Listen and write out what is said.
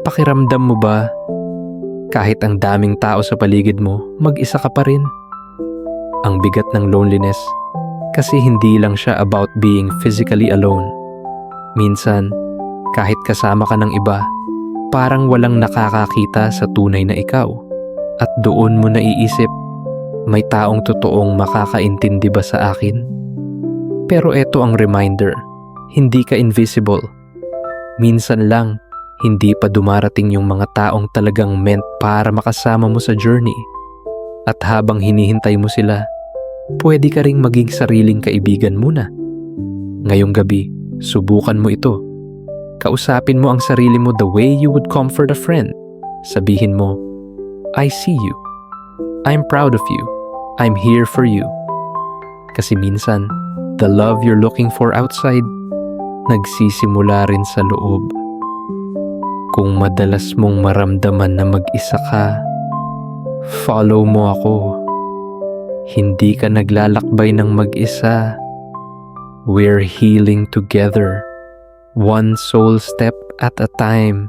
Pakiramdam mo ba, kahit ang daming tao sa paligid mo, mag-isa ka pa rin? Ang bigat ng loneliness, kasi hindi lang siya about being physically alone. Minsan, kahit kasama ka ng iba, parang walang nakakakita sa tunay na ikaw. At doon mo naiisip, may taong totoong makakaintindi ba sa akin? Pero eto ang reminder, hindi ka invisible. Minsan lang, hindi pa dumarating yung mga taong talagang meant para makasama mo sa journey. At habang hinihintay mo sila, pwede ka ring maging sariling kaibigan muna. Ngayong gabi, subukan mo ito. Kausapin mo ang sarili mo the way you would comfort a friend. Sabihin mo, I see you. I'm proud of you. I'm here for you. Kasi minsan, the love you're looking for outside, nagsisimula rin sa loob. Kung madalas mong maramdaman na mag-isa ka, follow mo ako. Hindi ka naglalakbay ng mag-isa. We're healing together, one soul step at a time.